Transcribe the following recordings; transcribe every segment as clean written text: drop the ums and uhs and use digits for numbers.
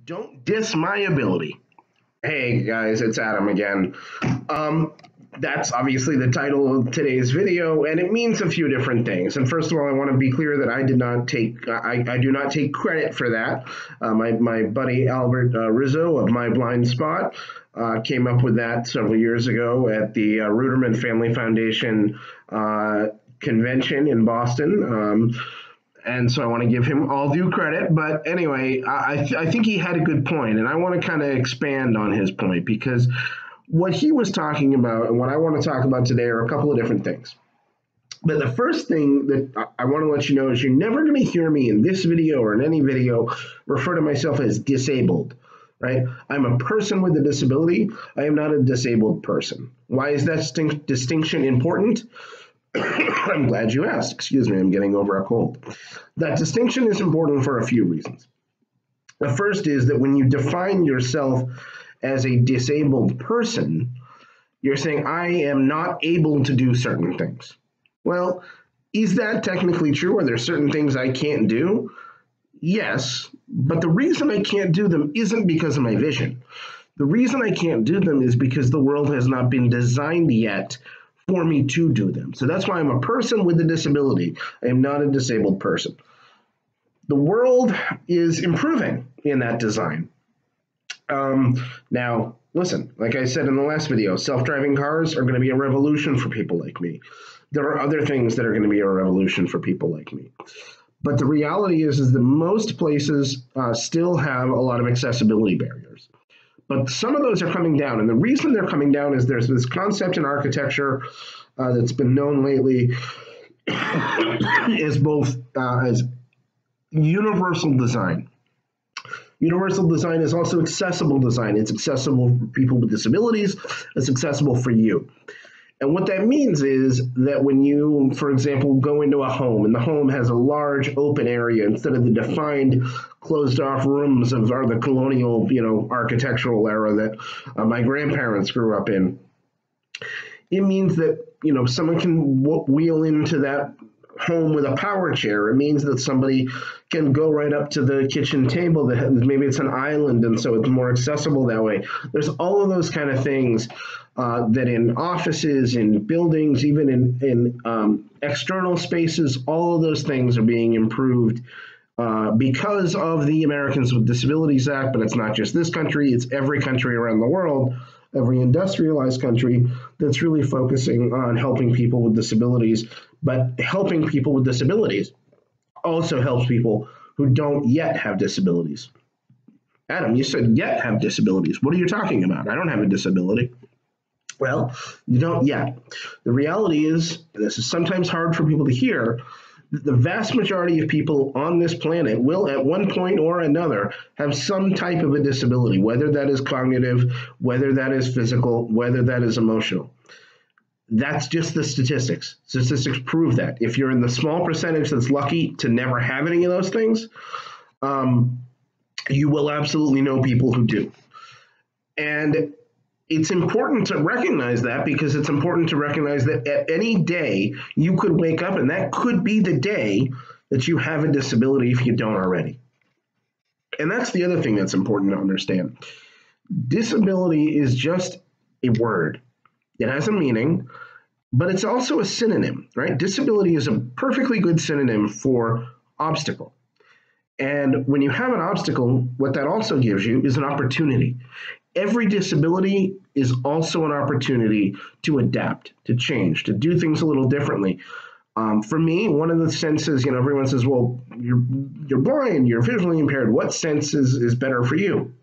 Don't diss my ability. Hey guys, it's Adam again. Um, that's obviously the title of today's video, and it means a few different things. And first of all, I want to be clear that I do not take credit for that. My buddy Albert Rizzo of My Blind Spot came up with that several years ago at the Ruderman Family Foundation convention in Boston. And so I want to give him all due credit. But anyway, I think he had a good point, and I want to kind of expand on his point because what he was talking about and what I want to talk about today are a couple of different things. But the first thing that I want to let you know is you're never going to hear me in this video or in any video refer to myself as disabled, right? I'm a person with a disability. I am not a disabled person. Why is that distinction important? I'm glad you asked. Excuse me, I'm getting over a cold. That distinction is important for a few reasons. The first is that when you define yourself as a disabled person, you're saying, I am not able to do certain things. Well, is that technically true? Are there certain things I can't do? Yes, but the reason I can't do them isn't because of my vision. The reason I can't do them is because the world has not been designed yet for me to do them. So that's why I'm a person with a disability. I am not a disabled person. The world is improving in that design. Now, listen, like I said in the last video, self-driving cars are going to be a revolution for people like me. There are other things that are going to be a revolution for people like me. But the reality is that most places still have a lot of accessibility barriers. But some of those are coming down, and the reason they're coming down is there's this concept in architecture that's been known lately as both as universal design. Universal design is also accessible design. It's accessible for people with disabilities. It's accessible for you. And what that means is that when you, for example, go into a home and the home has a large open area instead of the defined closed off rooms of the colonial, architectural era that my grandparents grew up in, it means that, someone can wheel into that home with a power chair. It means that somebody can go right up to the kitchen table that maybe it's an island and so it's more accessible that way. There's all of those kind of things that in offices, in buildings, even in external spaces, all of those things are being improved because of the Americans with Disabilities Act. But it's not just this country, it's every country around the world, every industrialized country that's really focusing on helping people with disabilities. But helping people with disabilities also helps people who don't yet have disabilities. Adam, you said yet have disabilities. What are you talking about? I don't have a disability. Well, you don't yet. The reality is, this is sometimes hard for people to hear, the vast majority of people on this planet will at one point or another have some type of a disability, whether that is cognitive, whether that is physical, whether that is emotional. That's just the statistics. Statistics prove that. If you're in the small percentage that's lucky to never have any of those things, you will absolutely know people who do. And it's important to recognize that because it's important to recognize that at any day you could wake up and that could be the day that you have a disability if you don't already. And that's the other thing that's important to understand. Disability is just a word. It has a meaning, but it's also a synonym, right? Disability is a perfectly good synonym for obstacle. And when you have an obstacle, what that also gives you is an opportunity. Every disability is also an opportunity to adapt, to change, to do things a little differently. For me, one of the senses, everyone says, well, you're blind, you're visually impaired. What sense is better for you?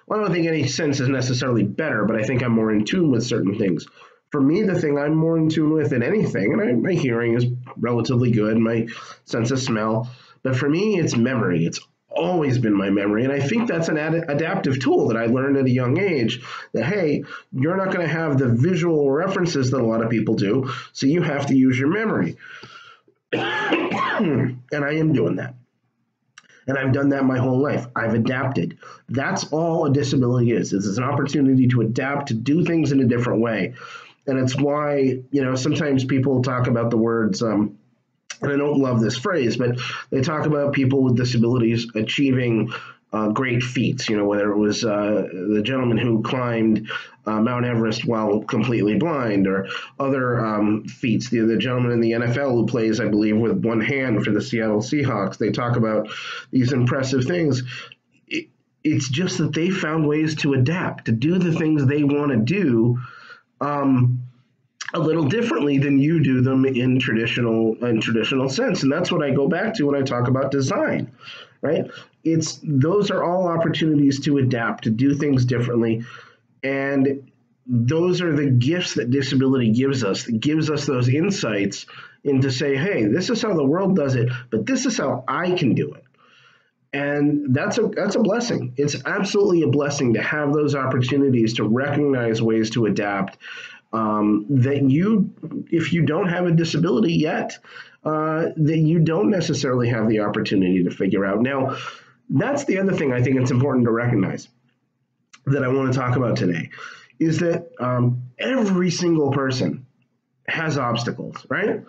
Well, I don't think any sense is necessarily better, but I think I'm more in tune with certain things. For me, the thing I'm more in tune with than anything, and my hearing is relatively good, my sense of smell, but for me, it's memory. It's always been my memory, and I think that's an adaptive tool that I learned at a young age, that, hey, you're not going to have the visual references that a lot of people do, so you have to use your memory. And I am doing that. And I've done that my whole life. I've adapted. That's all a disability is. It's an opportunity to adapt, to do things in a different way. And it's why, sometimes people talk about the words, and I don't love this phrase, but they talk about people with disabilities achieving great feats, whether it was the gentleman who climbed Mount Everest while completely blind, or other feats. The gentleman in the NFL who plays, I believe, with one hand for the Seattle Seahawks. They talk about these impressive things. It's just that they found ways to adapt, to do the things they want to do a little differently than you do them in traditional sense. And that's what I go back to when I talk about design, right? Those are all opportunities to adapt, to do things differently. And those are the gifts that disability gives us. It gives us those insights into say, hey, this is how the world does it, but this is how I can do it. And that's a blessing. It's absolutely a blessing to have those opportunities to recognize ways to adapt that if you don't have a disability yet, that you don't necessarily have the opportunity to figure out. Now, that's the other thing I think it's important to recognize that I want to talk about today, is that every single person has obstacles, right?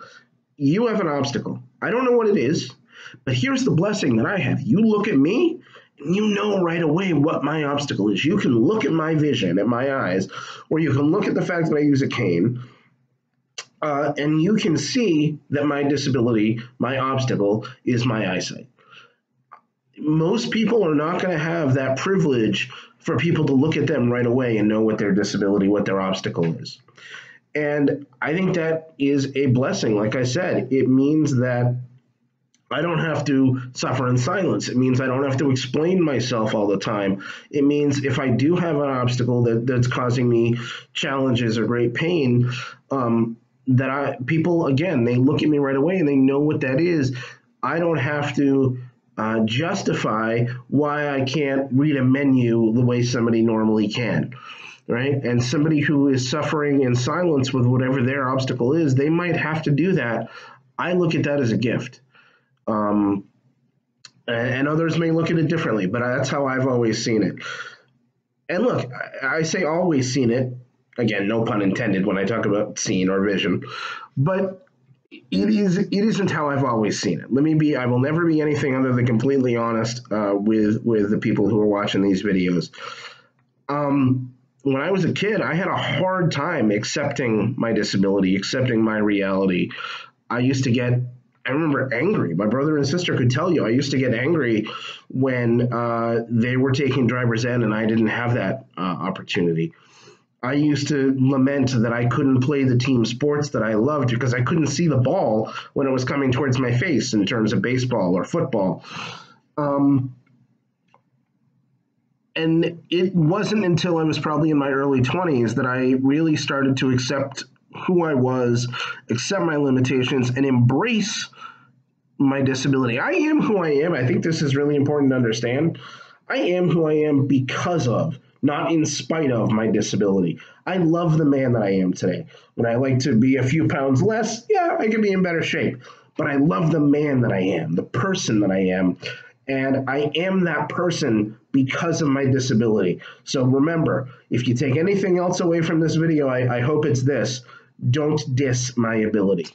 You have an obstacle. I don't know what it is. But here's the blessing that I have. You look at me, and you know right away what my obstacle is. You can look at my vision, at my eyes, or you can look at the fact that I use a cane, and you can see that my disability, my obstacle, is my eyesight. Most people are not going to have that privilege for people to look at them right away and know what their disability, what their obstacle is. And I think that is a blessing. Like I said, it means that I don't have to suffer in silence. It means I don't have to explain myself all the time. It means if I do have an obstacle that's causing me challenges or great pain, people, again, they look at me right away and they know what that is. I don't have to justify why I can't read a menu the way somebody normally can, right? And somebody who is suffering in silence with whatever their obstacle is, they might have to do that. I look at that as a gift. And others may look at it differently, but that's how I've always seen it. And look, I say always seen it. Again, no pun intended when I talk about seeing or vision, but it isn't how I've always seen it. I will never be anything other than completely honest with the people who are watching these videos. When I was a kid, I had a hard time accepting my disability, accepting my reality. I remember angry. My brother and sister could tell you I used to get angry when they were taking driver's ed and I didn't have that opportunity. I used to lament that I couldn't play the team sports that I loved because I couldn't see the ball when it was coming towards my face in terms of baseball or football. And it wasn't until I was probably in my early 20s that I really started to accept who I was, accept my limitations, and embrace my disability. I am who I am. I think this is really important to understand. I am who I am because of, not in spite of, my disability. I love the man that I am today. Would I like to be a few pounds less? Yeah, I could be in better shape. But I love the man that I am, the person that I am. And I am that person because of my disability. So remember, if you take anything else away from this video, I hope it's this: don't diss my ability.